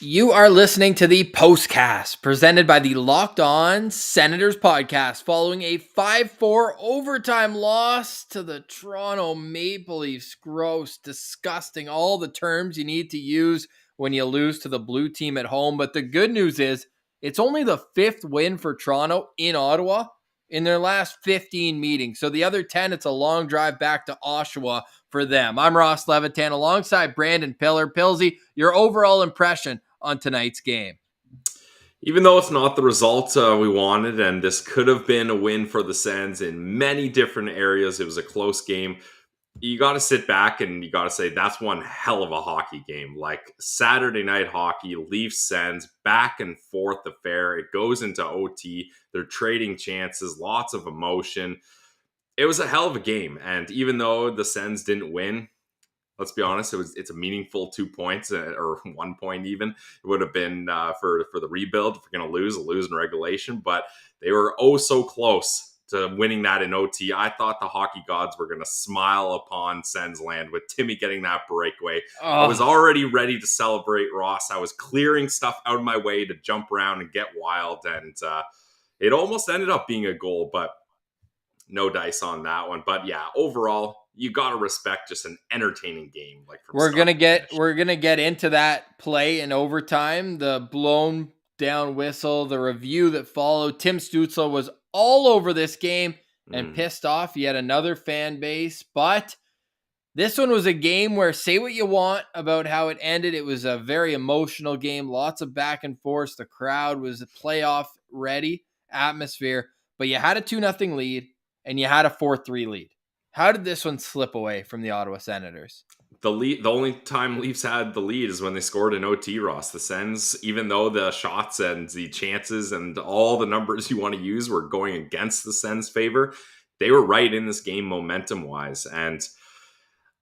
You are listening to the Postcast, presented by the Locked On Senators podcast, following a 5-4 overtime loss to the Toronto Maple Leafs. Gross, disgusting, all the terms you need to use when you lose to the blue team at home. But the good news is, it's only the 5th win for Toronto in Ottawa in their last 15 meetings. So the other 10, it's a long drive back to Oshawa for them. I'm Ross Levitan alongside Brandon Piller. Pillsy, your overall impression on tonight's game? Even though it's not the result we wanted, and this could have been a win for the Sens in many different areas, it was a close game. You got to sit back and you got to say that's one hell of a hockey game. Like Saturday night hockey, Leafs Sens, back and forth affair. It goes into OT. They're trading chances, lots of emotion. It was a hell of a game. And even though the Sens didn't win, let's be honest, it's a meaningful 2 points or 1 point even. It would have been for the rebuild. If we're going to lose in regulation. But they were so close to winning that in OT. I thought the hockey gods were going to smile upon Sens land with Timmy getting that breakaway. I was already ready to celebrate, Ross. I was clearing stuff out of my way to jump around and get wild. And it almost ended up being a goal, but no dice on that one. But yeah, overall, you got to respect just an entertaining game. Like we're gonna get into that play in overtime, the blown down whistle, the review that followed. Tim Stützle was all over this game and pissed off yet another fan base. But this one was a game where, say what you want about how it ended, it was a very emotional game, lots of back and forth. The crowd was a playoff ready atmosphere, but you had a 2-0 lead and you had a 4-3 lead. How did this one slip away from the Ottawa Senators? The only time Leafs had the lead is when they scored an OT, Ross. The Sens, even though the shots and the chances and all the numbers you want to use were going against the Sens' favor, they were right in this game momentum-wise. And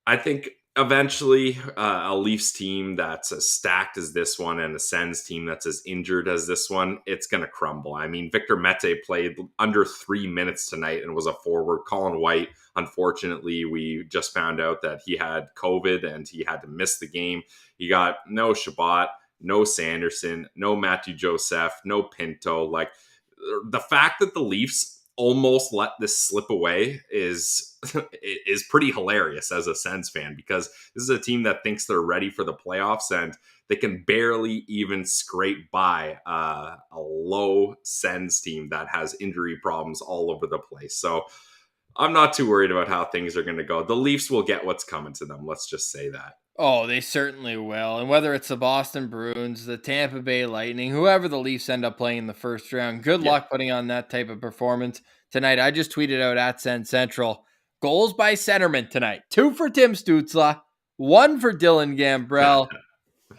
I think eventually a Leafs team that's as stacked as this one and a Sens team that's as injured as this one, it's going to crumble. I mean, Victor Mete played under 3 minutes tonight and was a forward. Colin White, unfortunately, we just found out that he had COVID and he had to miss the game. You got no Shabbat, no Sanderson, no Matthew Joseph, no Pinto. Like, the fact that the Leafs almost let this slip away is pretty hilarious as a Sens fan, because this is a team that thinks they're ready for the playoffs and they can barely even scrape by a low Sens team that has injury problems all over the place. So I'm not too worried about how things are going to go. The Leafs will get what's coming to them. Let's just say that. Oh, they certainly will. And whether it's the Boston Bruins, the Tampa Bay Lightning, whoever the Leafs end up playing in the first round, good luck putting on that type of performance tonight. I just tweeted out at Sen Central, goals by centerman tonight. 2 for Tim Stutzle, 1 for Dylan Gambrell,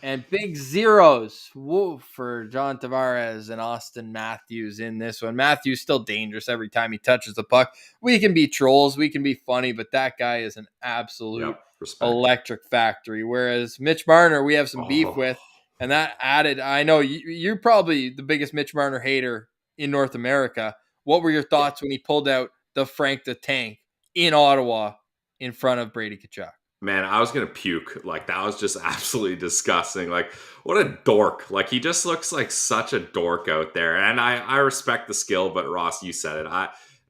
and big zeros for John Tavares and Austin Matthews in this one. Matthews still dangerous every time he touches the puck. We can be trolls, we can be funny, but that guy is an absolute electric factory. Whereas Mitch Marner, we have some beef with, and that added, I know you're probably the biggest Mitch Marner hater in North America. What were your thoughts when he pulled out the Frank the Tank in Ottawa in front of Brady Tkachuk? Man, I was going to puke. Like, that was just absolutely disgusting. Like, what a dork. Like, he just looks like such a dork out there. And I respect the skill, but Ross, you said it.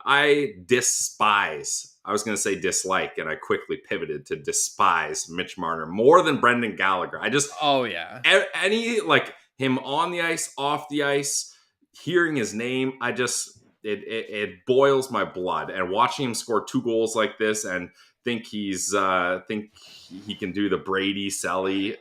I despise, I was going to say dislike, and I quickly pivoted to despise Mitch Marner more than Brendan Gallagher. Any, like, him on the ice, off the ice, hearing his name, it boils my blood. And watching him score 2 goals like this and think he can do the Brady Selly.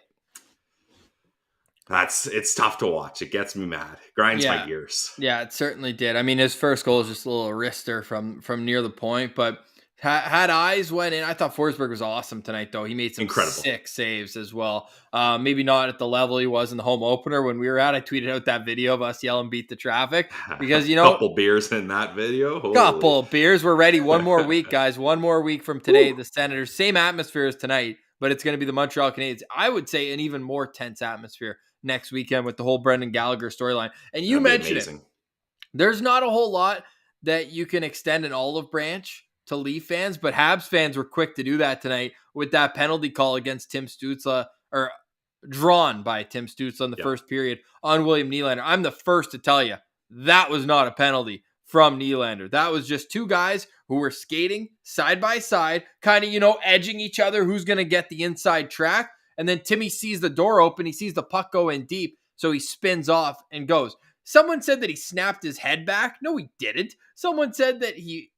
It's tough to watch. It gets me mad. It grinds my gears. Yeah, it certainly did. I mean, his first goal is just a little wrister from near the point, but had eyes went in. I thought Forsberg was awesome tonight, though. He made some sick saves as well. Maybe not at the level he was in the home opener when we were at. I tweeted out that video of us yelling "beat the traffic" because couple beers in that video. Couple beers. We're ready. One more week, guys. One more week from today. The Senators, same atmosphere as tonight, but it's going to be the Montreal Canadiens. I would say an even more tense atmosphere next weekend with the whole Brendan Gallagher storyline. And you mentioned it. There's not a whole lot that you can extend an olive branch to Leaf fans, but Habs fans were quick to do that tonight with that penalty call against Tim Stützle, or drawn by Tim Stützle in the first period on William Nylander. I'm the first to tell you that was not a penalty from Nylander. That was just two guys who were skating side by side, kind of, edging each other, who's going to get the inside track. And then Timmy sees the door open. He sees the puck go in deep. So he spins off and goes. Someone said that he snapped his head back. No, he didn't. Someone said that he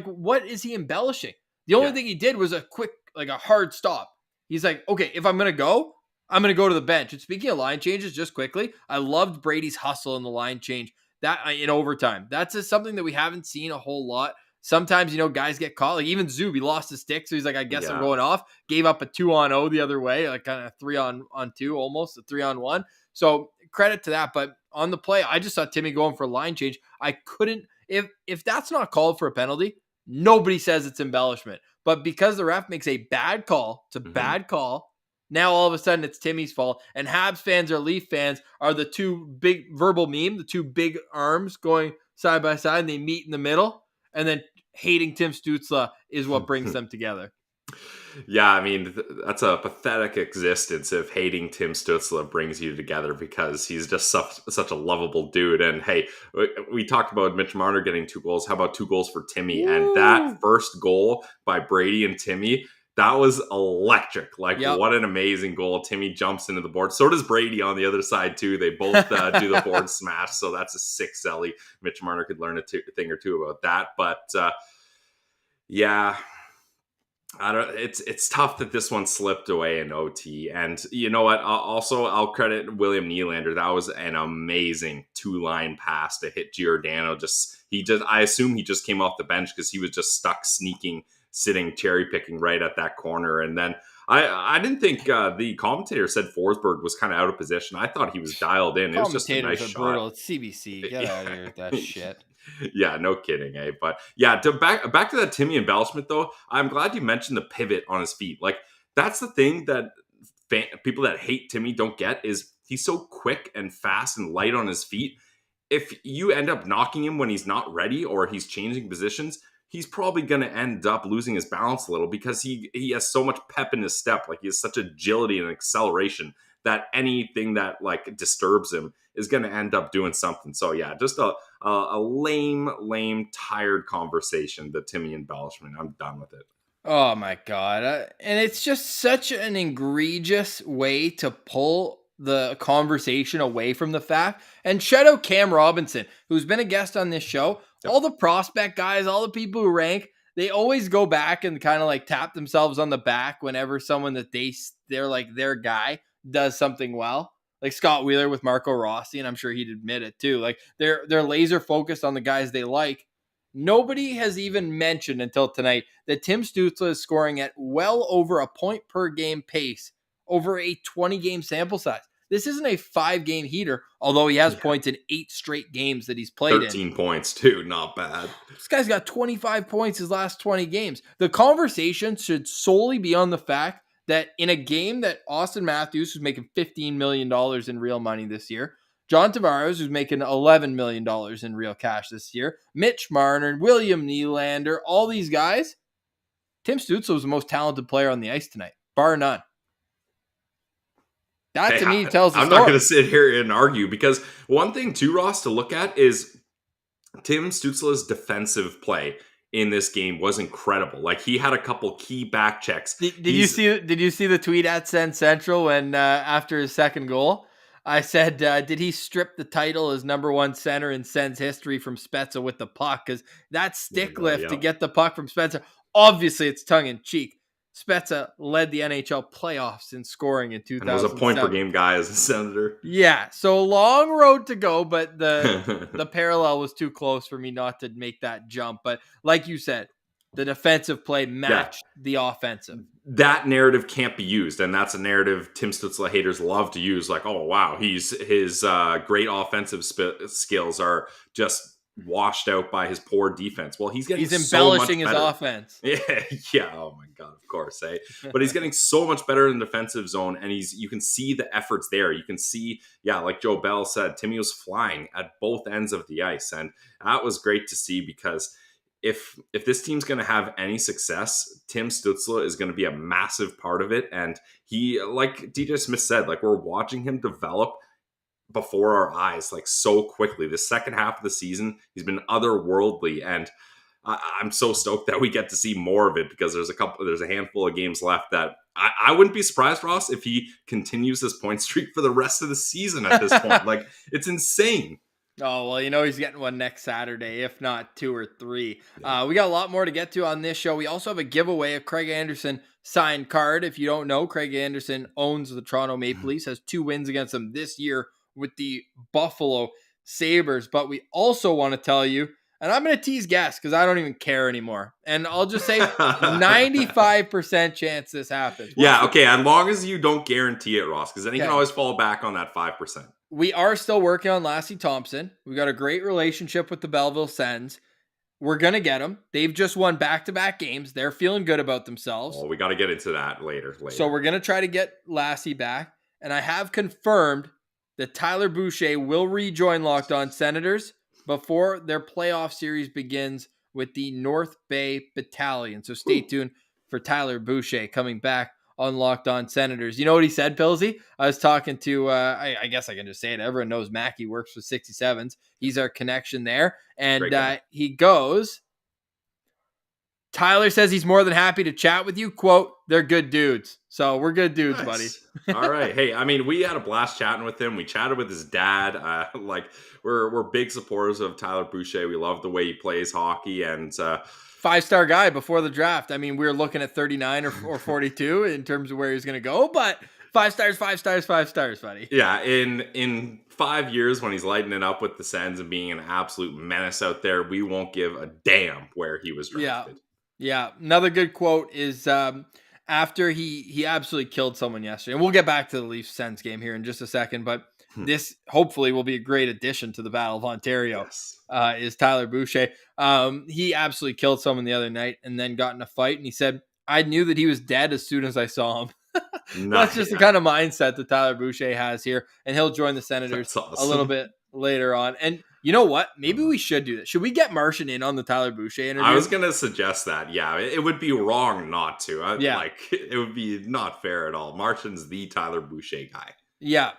what is he embellishing? The only thing he did was a quick, a hard stop. He's like, okay, if I'm going to go, I'm going to go to the bench. And speaking of line changes, just quickly, I loved Brady's hustle in the line change that in overtime. That's just something that we haven't seen a whole lot. Sometimes, guys get caught. Like even Zub, lost his stick. So he's like, I guess I'm going off. Gave up a 2-on-0 the other way, like kind of 3-on-2, almost a 3-on-1. So credit to that. But on the play, I just saw Timmy going for a line change. I couldn't, if that's not called for a penalty, nobody says it's embellishment. But because the ref makes a bad call, it's a bad call. Now all of a sudden it's Timmy's fault. And Habs fans or Leaf fans are the two big verbal meme, the two big arms going side by side, and they meet in the middle. And then hating Tim Stutzle is what brings them together. Yeah, I mean, that's a pathetic existence if hating Tim Stutzle brings you together, because he's just such a lovable dude. And hey, we talked about Mitch Marner getting 2 goals. How about 2 goals for Timmy? Woo! And that first goal by Brady and Timmy, that was electric. What an amazing goal. Timmy jumps into the board. So does Brady on the other side, too. They both do the board smash. So that's a sick celly. Mitch Marner could learn a thing or two about that. But, yeah, I don't. It's tough that this one slipped away in OT. And you know what? I'll credit William Nylander. That was an amazing 2-line pass to hit Giordano. I assume he just came off the bench because he was just stuck sitting cherry picking right at that corner. And then I didn't think the commentator said Forsberg was kind of out of position. I thought he was dialed in. It was just a nice shot. Brutal. It's CBC. Get out of here with that shit. Yeah, no kidding, eh? But yeah, back to that Timmy embellishment though. I'm glad you mentioned the pivot on his feet. That's the thing that people that hate Timmy don't get, is he's so quick and fast and light on his feet. If you end up knocking him when he's not ready or he's changing positions, he's probably going to end up losing his balance a little, because he has so much pep in his step. He has such agility and acceleration that anything that disturbs him is going to end up doing something. So yeah, just a lame, tired conversation, the Timmy embellishment. I'm done with it. Oh my God. And it's just such an egregious way to pull the conversation away from the fact. And shout out Cam Robinson, who's been a guest on this show. Yep. All the prospect guys, all the people who rank, they always go back and kind of tap themselves on the back whenever someone that they're their guy does something well. Like Scott Wheeler with Marco Rossi, and I'm sure he'd admit it too. They're laser focused on the guys they like. Nobody has even mentioned until tonight that Tim Stützle is scoring at well over a point per game pace over a 20-game sample size. This isn't a 5-game heater, although he has points in 8 straight games that he's played 13 points too, not bad. This guy's got 25 points his last 20 games. The conversation should solely be on the fact that in a game that Austin Matthews, who's making $15 million in real money this year, John Tavares, who's making $11 million in real cash this year, Mitch Marner, William Nylander, all these guys, Tim Stützle was the most talented player on the ice tonight, bar none. That to me tells the story. I'm not going to sit here and argue, because one thing too, Ross, to look at is Tim Stützle's defensive play in this game was incredible. He had a couple key back checks. Did you see the tweet at Send Central when after his second goal? I said, did he strip the title as number 1 center in Sens history from Spezza with the puck? Because that stick lift to get the puck from Spezza, obviously it's tongue in cheek. Spezza led the NHL playoffs in scoring in 2007. And was a point-per-game guy as a Senator. Yeah, so long road to go, but the parallel was too close for me not to make that jump. But like you said, the defensive play matched the offensive. That narrative can't be used, and that's a narrative Tim Stützle haters love to use. Oh, wow, his great offensive skills are just washed out by his poor defense. Well, he's embellishing his offense. Yeah. Oh my God, of course, eh? But he's getting so much better in the defensive zone, and you can see the efforts there. You can see, like Joe Bell said, Timmy was flying at both ends of the ice, and that was great to see, because if this team's going to have any success, Tim Stützle is going to be a massive part of it. And he, like DJ Smith said, like we're watching him develop before our eyes like so quickly. The second half of the season, he's been otherworldly, and I'm so stoked that we get to see more of it because there's a handful of games left that I wouldn't be surprised, Ross, if he continues this point streak for the rest of the season at this point. Like, it's insane. Oh, well, he's getting one next Saturday, if not 2 or 3. Yeah. We got a lot more to get to on this show. We also have a giveaway of Craig Anderson signed card. If you don't know, Craig Anderson owns the Toronto Maple Leafs, has 2 wins against them this year with the Buffalo Sabres. But we also want to tell you, and I'm going to tease guests because I don't even care anymore. And I'll just say 95% chance this happens. Yeah, okay, as long as you don't guarantee it, Ross, because then you can always fall back on that 5%. We are still working on Lassie Thompson. We got a great relationship with the Belleville Sens. We're going to get them. They've just won back-to-back games. They're feeling good about themselves. Oh, we got to get into that later. So we're going to try to get Lassie back. And I have confirmed that Tyler Boucher will rejoin Locked On Senators before their playoff series begins with the North Bay Battalion. So stay tuned for Tyler Boucher coming back on Locked On Senators. You know what he said, Pillsy? I was talking to, I guess I can just say it. Everyone knows Mackie works for 67s. He's our connection there. And he goes, Tyler says he's more than happy to chat with you. Quote, they're good dudes. So we're good dudes, buddy. All right. Hey, I mean, we had a blast chatting with him. We chatted with his dad. We're big supporters of Tyler Boucher. We love the way he plays hockey, and 5-star guy before the draft. I mean, we were looking at 39 or 42 in terms of where he's going to go, but 5 stars, 5 stars, 5 stars, buddy. Yeah, in 5 years when he's lighting it up with the Sens and being an absolute menace out there, we won't give a damn where he was drafted. Yeah. Another good quote is after he absolutely killed someone yesterday. And we'll get back to the Leafs Sens game here in just a second, but this hopefully will be a great addition to the Battle of Ontario. Yes. Is Tyler Boucher. He absolutely killed someone the other night and then got in a fight. And he said, I knew that he was dead as soon as I saw him. That's just the kind of mindset that Tyler Boucher has here. And he'll join the Senators a little bit later on. And you know what? Maybe we should do that. Should we get Martian in on the Tyler Boucher interview? I was going to suggest that. Yeah, it would be wrong not to. It would be not fair at all. Martian's the Tyler Boucher guy. Yeah.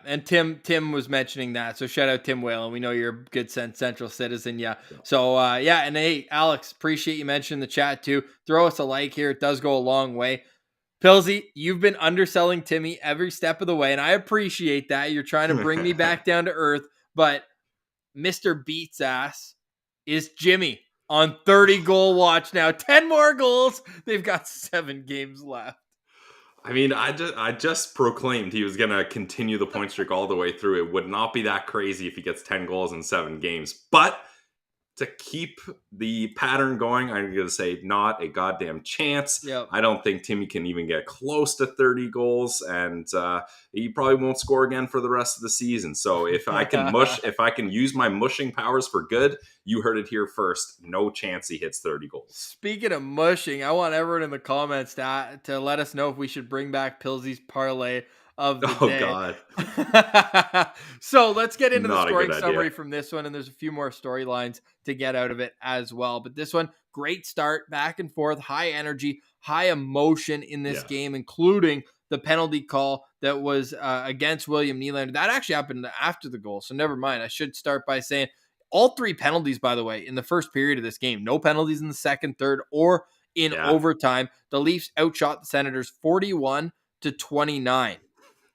And Tim was mentioning that. So shout out Tim Whalen. We know you're a good Central citizen. Yeah. So, and hey, Alex, appreciate you mentioning the chat too. Throw us a like here. It does go a long way. Pillsy, you've been underselling Timmy every step of the way, and I appreciate that. You're trying to bring me back down to earth, but Mr. Beats ass is Jimmy on 30-goal watch now. 10 more goals. They've got 7 games left. I mean, I just proclaimed he was going to continue the point streak all the way through. It would not be that crazy if he gets 10 goals in 7 games. But to keep the pattern going, I'm going to say not a goddamn chance. Yep. I don't think Timmy can even get close to 30 goals, and he probably won't score again for the rest of the season. So if I can use my mushing powers for good, you heard it here first. No chance he hits 30 goals. Speaking of mushing, I want everyone in the comments to let us know if we should bring back Pillsy's parlay of the day. Oh, God. So let's get into the scoring summary from this one, and there's a few more storylines to get out of it as well. But this one, great start, back and forth, high energy, high emotion in this game, including the penalty call that was against William Nylander. That actually happened after the goal, so never mind. I should start by saying all 3 penalties, by the way, in the first period of this game. No penalties in the second, third, or in overtime. The Leafs outshot the Senators 41-29.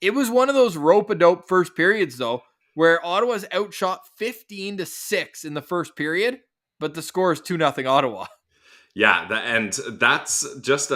It was one of those rope-a-dope first periods, though, where Ottawa's outshot 15-6 in the first period, but the score is 2-0 Ottawa. Yeah, and that's just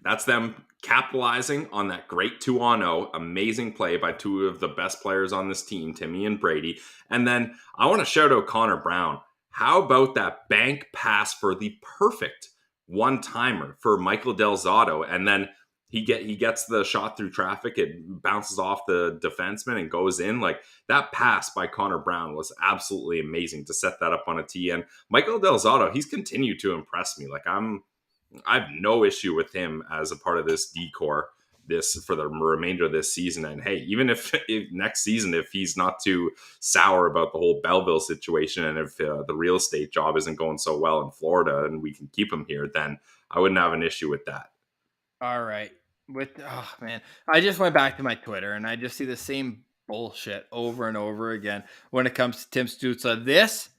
that's them capitalizing on that great 2-on-0, amazing play by 2 of the best players on this team, Timmy and Brady. And then I want to shout out Connor Brown. How about that bank pass for the perfect one-timer for Michael Del Zotto, and then he gets the shot through traffic. It bounces off the defenseman and goes in. Like, that pass by Connor Brown was absolutely amazing to set that up on a tee. And Michael Del Zotto, he's continued to impress me. Like, I have no issue with him as a part of this decor. for the remainder of this season. And hey, even if next season, if he's not too sour about the whole Belleville situation, and if the real estate job isn't going so well in Florida and we can keep him here, then I wouldn't have an issue with that. All right. Oh man, I just went back to my Twitter and I just see the same bullshit over and over again when it comes to Tim Stützle. This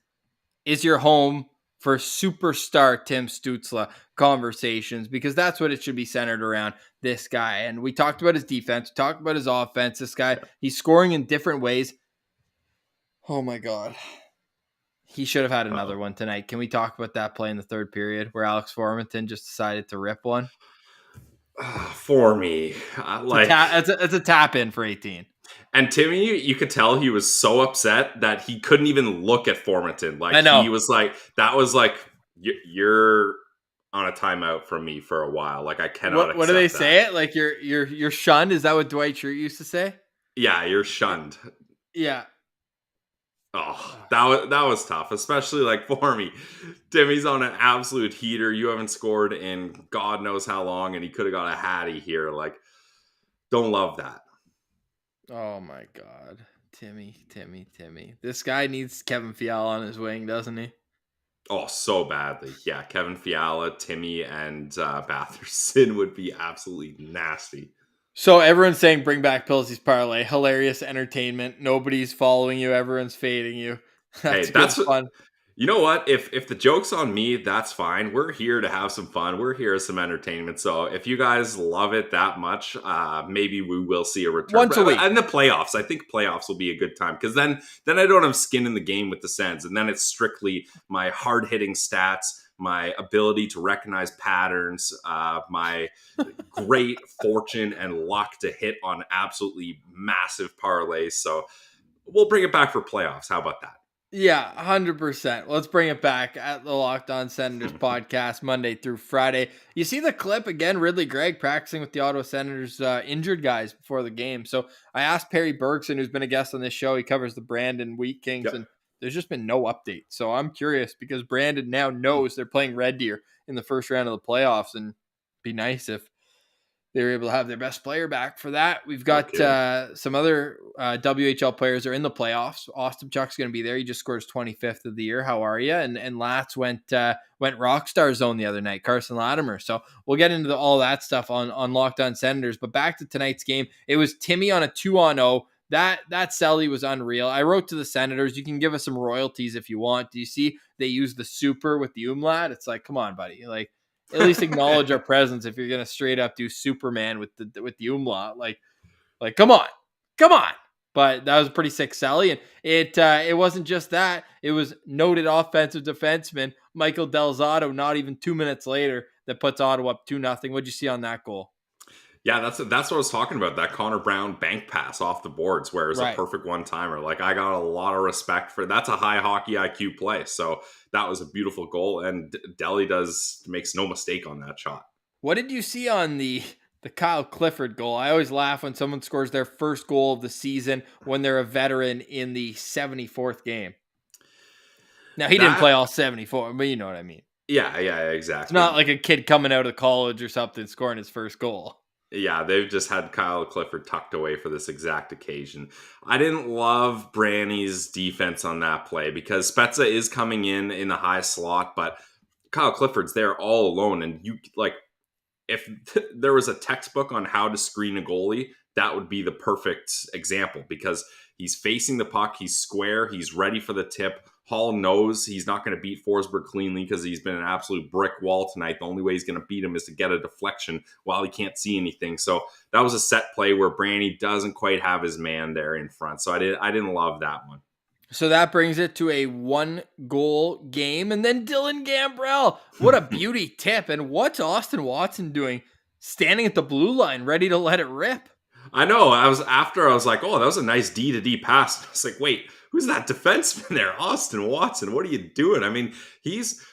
is your home for superstar Tim Stützle conversations, because that's what it should be centered around, this guy. And we talked about his defense, we talked about his offense. This guy, he's scoring in different ways. Oh my God. He should have had another one tonight. Can we talk about that play in the third period where Alex Formenton just decided to rip one? For me, it's a tap in for 18. And Timmy, you could tell he was so upset that he couldn't even look at Formenton. Like, I know. He was like, that was like, you're on a timeout from me for a while. Like, I cannot. What do they say it? Like, you're shunned. Is that what Dwight Schrute used to say? Yeah, you're shunned. Yeah. Oh, that was tough, especially like for me. Timmy's on an absolute heater. You haven't scored in God knows how long, and he could have got a hattie here. Like, don't love that. Oh my God, Timmy. This guy needs Kevin Fiala on his wing, doesn't he? Oh, so badly. Yeah, Kevin Fiala, Timmy, and Batherson would be absolutely nasty. So everyone's saying bring back Pilsey's parlay. Hilarious entertainment. Nobody's following you. Everyone's fading you. That's fun. You know what? If the joke's on me, that's fine. We're here to have some fun. We're here as some entertainment. So if you guys love it that much, maybe we will see a return. Once a week. And the playoffs. I think playoffs will be a good time, because then I don't have skin in the game with the Sens. And then it's strictly my hard-hitting stats, my ability to recognize patterns, my great fortune and luck to hit on absolutely massive parlays. So we'll bring it back for playoffs. How about that? Yeah, 100%. Let's bring it back at the Locked On Senators podcast, Monday through Friday. You see the clip again, Ridley Gregg practicing with the Ottawa Senators injured guys before the game. So I asked Perry Bergson, who's been a guest on this show. He covers the Brandon Wheat Kings, and there's just been no update. So I'm curious, because Brandon now knows they're playing Red Deer in the first round of the playoffs, and it'd be nice if they were able to have their best player back for that. We've got some other WHL players are in the playoffs. Ostapchuk's going to be there. He just scores 25th of the year. How are you? And Lats went Rockstar Zone the other night, Carson Latimer. So we'll get into all that stuff on Locked On Senators. But back to tonight's game. It was Timmy on a 2-on-0. That Selly was unreal. I wrote to the Senators, you can give us some royalties if you want. Do you see they use the super with the umlaut? It's like, come on, buddy. Like, at least acknowledge our presence if you're going to straight up do Superman with the umlaut. Like, come on. But that was a pretty sick Sally. And it wasn't just that. It was noted offensive defenseman Michael Del Zotto, not even 2 minutes later, that puts Ottawa up 2-0. What'd you see on that goal? Yeah, that's what I was talking about. That Connor Brown bank pass off the boards where it's a perfect one-timer. Like, I got a lot of respect for that's a high hockey IQ play. So that was a beautiful goal, and Delhi makes no mistake on that shot. What did you see on the Kyle Clifford goal? I always laugh when someone scores their first goal of the season when they're a veteran in the 74th game. Now, he didn't play all 74, but you know what I mean. Yeah, exactly. It's not like a kid coming out of college or something scoring his first goal. Yeah, they've just had Kyle Clifford tucked away for this exact occasion. I didn't love Branny's defense on that play, because Spezza is coming in the high slot, but Kyle Clifford's there all alone. And you, like, if there was a textbook on how to screen a goalie, that would be the perfect example, because he's facing the puck, he's square, he's ready for the tip. Hall knows he's not going to beat Forsberg cleanly because he's been an absolute brick wall tonight. The only way he's going to beat him is to get a deflection while he can't see anything. So that was a set play where Brandy doesn't quite have his man there in front. So I didn't love that one. So that brings it to a 1-goal game. And then Dylan Gambrell, what a beauty tip. And what's Austin Watson doing? Standing at the blue line, ready to let it rip. I know. I was like, oh, that was a nice D-to-D pass. I was like, wait, who's that defenseman there? Austin Watson, what are you doing? I mean,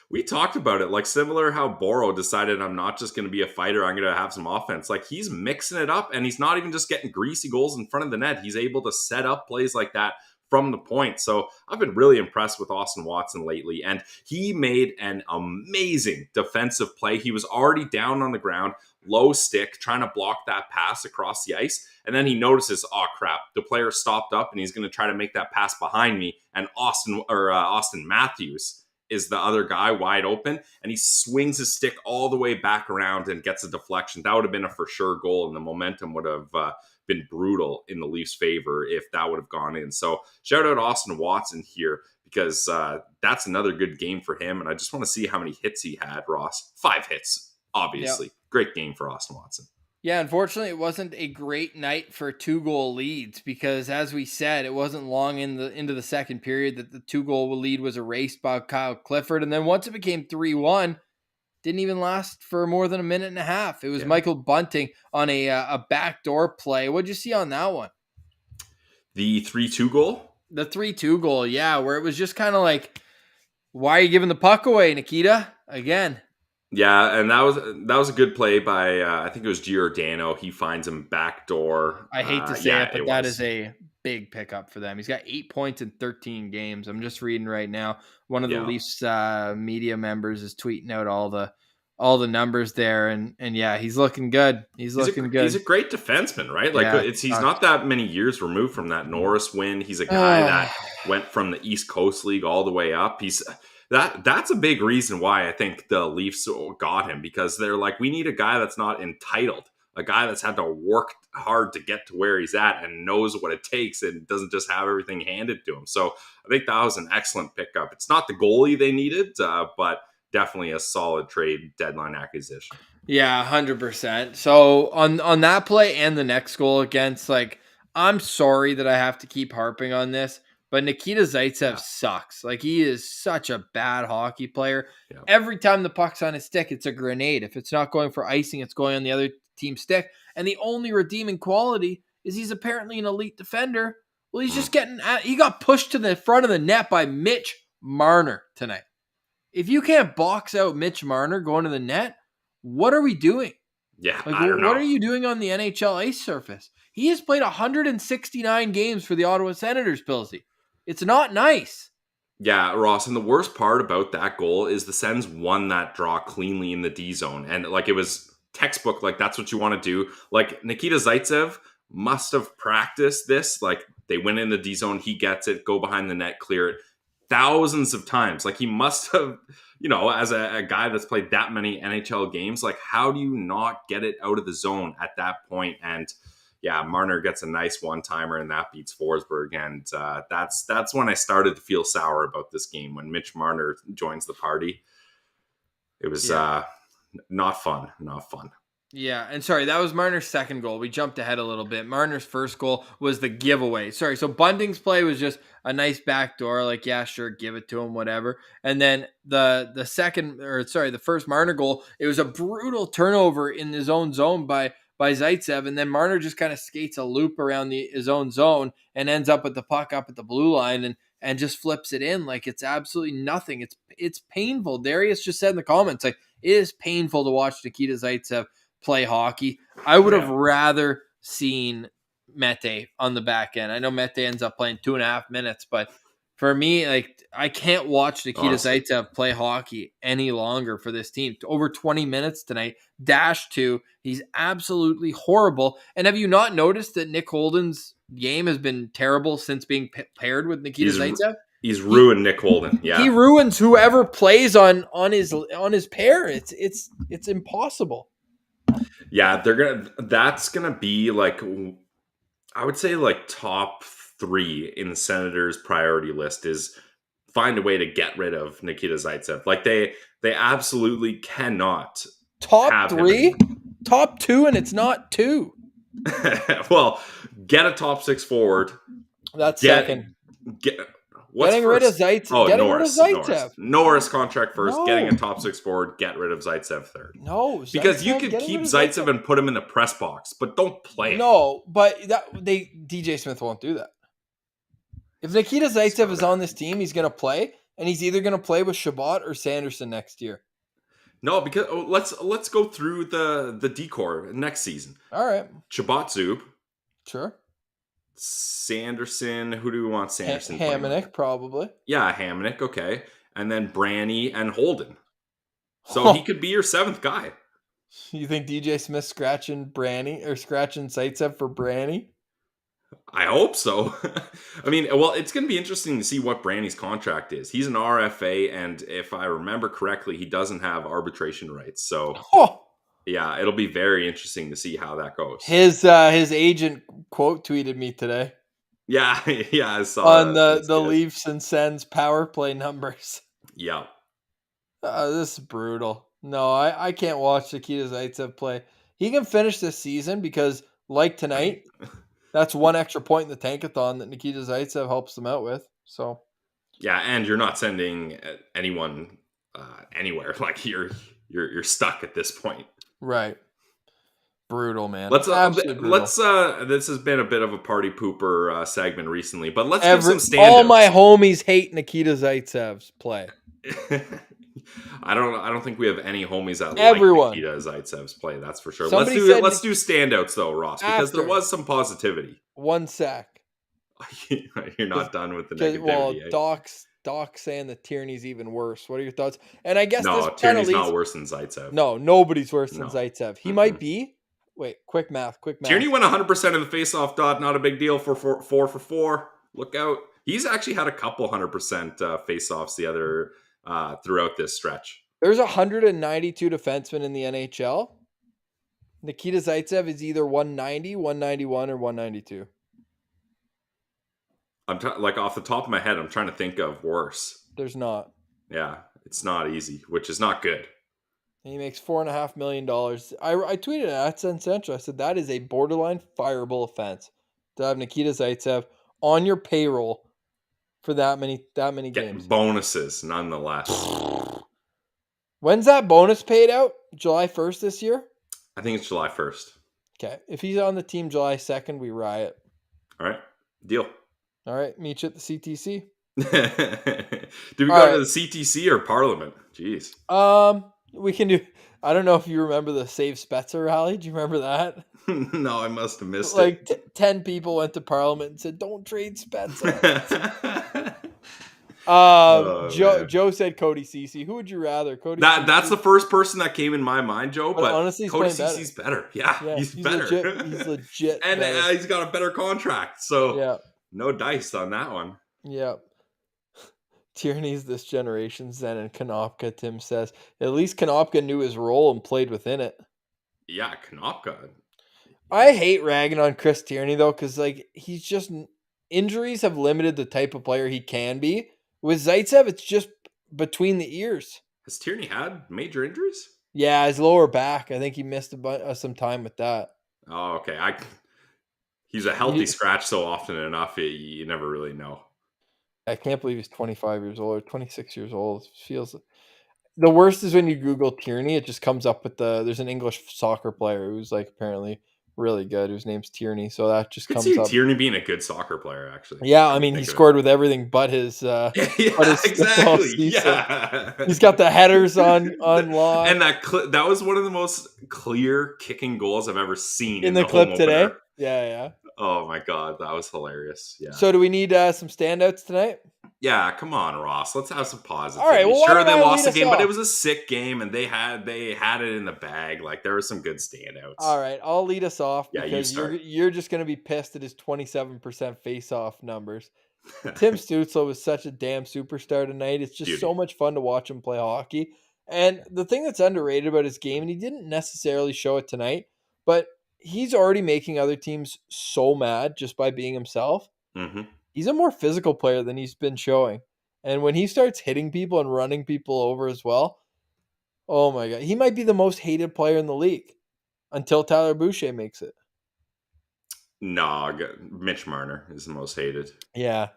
we talked about it, like similar how Boro decided I'm not just going to be a fighter, I'm going to have some offense. Like, he's mixing it up, and he's not even just getting greasy goals in front of the net. He's able to set up plays like that from the point. So I've been really impressed with Austin Watson lately, and he made an amazing defensive play. He was already down on the ground, low stick, trying to block that pass across the ice. And then he notices, oh crap, the player stopped up and he's going to try to make that pass behind me. And Austin Matthews is the other guy wide open, and he swings his stick all the way back around and gets a deflection. That would have been a for sure goal, and the momentum would have been brutal in the Leafs' favor if that would have gone in. So shout out Austin Watson here, because that's another good game for him, and I just want to see how many hits he had, Ross. 5 hits, obviously. Yep. Great game for Austin Watson. Yeah, unfortunately, it wasn't a great night for 2-goal leads, because, as we said, it wasn't long into the second period that the 2-goal lead was erased by Kyle Clifford. And then once it became 3-1, didn't even last for more than a minute and a half. It was Michael Bunting on a backdoor play. What'd you see on that one? The 3-2 goal? The 3-2 goal, yeah, where it was just kind of like, why are you giving the puck away, Nikita? Again. Yeah, and that was a good play by I think it was Giordano. He finds him backdoor. I hate to say it, but that is a big pickup for them. He's got 8 points in 13 games. I'm just reading right now. One of the Leafs media members is tweeting out all the numbers there, and yeah, he's looking good. He's looking good. He's a great defenseman, right? Like he's not that many years removed from that Norris win. He's a guy that went from the East Coast League all the way up. That's a big reason why I think the Leafs got him, because they're like, we need a guy that's not entitled, a guy that's had to work hard to get to where he's at and knows what it takes and doesn't just have everything handed to him. So I think that was an excellent pickup. It's not the goalie they needed, but definitely a solid trade deadline acquisition. Yeah, 100%. So on that play and the next goal against, like, I'm sorry that I have to keep harping on this, but Nikita Zaitsev sucks. Like, he is such a bad hockey player. Yeah. Every time the puck's on his stick, it's a grenade. If it's not going for icing, it's going on the other team's stick. And the only redeeming quality is he's apparently an elite defender. Well, he's just he got pushed to the front of the net by Mitch Marner tonight. If you can't box out Mitch Marner going to the net, what are we doing? Yeah, like, I don't know. What are you doing on the NHL ice surface? He has played 169 games for the Ottawa Senators, Pilsy. It's not nice. Yeah, Ross, and the worst part about that goal is the Sens won that draw cleanly in the D zone. And like, it was textbook, like, that's what you want to do. Like, Nikita Zaitsev must have practiced this. Like, they went in the D zone, he gets it, go behind the net, clear it thousands of times. Like, he must have, as a guy that's played that many NHL games, like, how do you not get it out of the zone at that point? And yeah, Marner gets a nice one-timer, and that beats Forsberg. And that's when I started to feel sour about this game, when Mitch Marner joins the party. It was not fun. Yeah, and sorry, that was Marner's second goal. We jumped ahead a little bit. Marner's first goal was the giveaway. Sorry, so Bunting's play was just a nice backdoor, like, yeah, sure, give it to him, whatever. And then the first Marner goal, it was a brutal turnover in his own zone by Zaitsev, and then Marner just kind of skates a loop around his own zone and ends up with the puck up at the blue line and just flips it in like it's absolutely nothing. It's painful. Darius just said in the comments, like, it is painful to watch Nikita Zaitsev play hockey. I would have rather seen Mete on the back end. I know Mete ends up playing 2.5 minutes, but for me, like, I can't watch Nikita Zaitsev play hockey any longer for this team. Over 20 minutes tonight, -2. He's absolutely horrible. And have you not noticed that Nick Holden's game has been terrible since being paired with Nikita Zaitsev? He's ruined Nick Holden. Yeah, he ruins whoever plays on his pair. It's impossible. Yeah, that's gonna be, like, I would say, like, top 3 in the Senators' priority list is find a way to get rid of Nikita Zaitsev. Like, they absolutely cannot. Top 3, top 2, and it's not 2. Well, get a top 6 forward. That's second. Getting rid of Zaitsev. Oh, Norris. Norris contract first. No. Getting a top 6 forward. Get rid of Zaitsev third. No, because you could keep Zaitsev and put him in the press box, but don't play him. No, but DJ Smith won't do that. If Nikita Zaitsev is on this team, he's going to play, and he's either going to play with Shabbat or Sanderson next year. No, because let's go through the decor next season. All right, Shabbat Zub. Sure. Sanderson. Who do we want Sanderson playing with? Hamonic, probably. Yeah, Hamonic, okay. And then Branny and Holden. So he could be your 7th guy. You think DJ Smith's scratching Zaitsev for Branny? I hope so. I mean, well, it's going to be interesting to see what Brandy's contract is. He's an RFA, and if I remember correctly, he doesn't have arbitration rights. So, yeah, it'll be very interesting to see how that goes. His agent quote tweeted me today. Yeah, I saw on the Leafs and Sens power play numbers. Yeah. This is brutal. No, I can't watch Nikita Zaitsev play. He can finish this season because, like tonight, that's one extra point in the tankathon that Nikita Zaitsev helps them out with. So, yeah, and you're not sending anyone anywhere. Like you're stuck at this point. Right. Brutal, man. Let's this has been a bit of a party pooper segment recently, but let's give some standouts. All my homies hate Nikita Zaitsev's play. I don't think we have any homies that Everyone. like Nikita Zaitsev's play. That's for sure. Let's do standouts though, Ross, because there was some positivity. 1 sec. You're not done with the negativity. Well, Doc's saying that Tierney's even worse. What are your thoughts? And I guess Tierney's not worse than Zaitsev. No, nobody's worse than Zaitsev. He might be. Wait, quick math. Tierney went 100% in the faceoff dot. Not a big deal for 4 for 4. Look out. He's actually had a couple 100% faceoffs the other throughout this stretch. There's 192 defensemen in the NHL. Nikita Zaitsev is either 190, 191, or 192. I'm like off the top of my head, I'm trying to think of worse. There's not. Yeah, it's not easy, which is not good. And he makes $4.5 million. I tweeted at Sen Central. I said that is a borderline fireable offense to have Nikita Zaitsev on your payroll for that many games. Bonuses, nonetheless. When's that bonus paid out? July 1st this year? I think it's July 1st. Okay. If he's on the team July 2nd, we riot. All right. Deal. All right. Meet you at the CTC. Do we go to the CTC or Parliament? Jeez. We can do... I don't know if you remember the Save Spezza rally. Do you remember that? No, I must have missed it. 10 people went to Parliament and said, don't trade Spezza. Joe said Cody Ceci. Who would you rather? That's the first person that came in my mind, Joe, but honestly, Cody Ceci's better. Yeah, he's better. He's legit and he's got a better contract. So no dice on that one. Yeah. Tierney's this generation's Zen and Konopka, Tim says. At least Konopka knew his role and played within it. Yeah, Konopka. I hate ragging on Chris Tierney, though, because he's just... Injuries have limited the type of player he can be. With Zaitsev, it's just between the ears. Has Tierney had major injuries? Yeah, his lower back. I think he missed some time with that. Oh, okay. He's a healthy scratch so often enough, you never really know. I can't believe he's 25 years old or 26 years old. It feels the worst is when you Google Tierney, it just comes up with there's an English soccer player who's apparently really good, whose name's Tierney. So that just comes up. Tierney being a good soccer player, actually. Yeah, I mean, he scored with everything but his. Exactly. Yeah, he's got the headers on lock. And that was one of the most clear kicking goals I've ever seen in the clip today. Yeah. Oh my god, that was hilarious. Yeah. So do we need some standouts tonight? Yeah, come on, Ross. Let's have some positivity. All right, well, sure, they lost the game, but it was a sick game, and they had it in the bag. There were some good standouts. All right, I'll lead us off because you you're just going to be pissed at his 27% face-off numbers. Tim Stutzle was such a damn superstar tonight. It's just so much fun to watch him play hockey. And the thing that's underrated about his game, and he didn't necessarily show it tonight, but he's already making other teams so mad just by being himself. Mm-hmm. He's a more physical player than he's been showing. And when he starts hitting people and running people over as well, oh my God. He might be the most hated player in the league until Tyler Boucher makes it. No, Mitch Marner is the most hated. Yeah.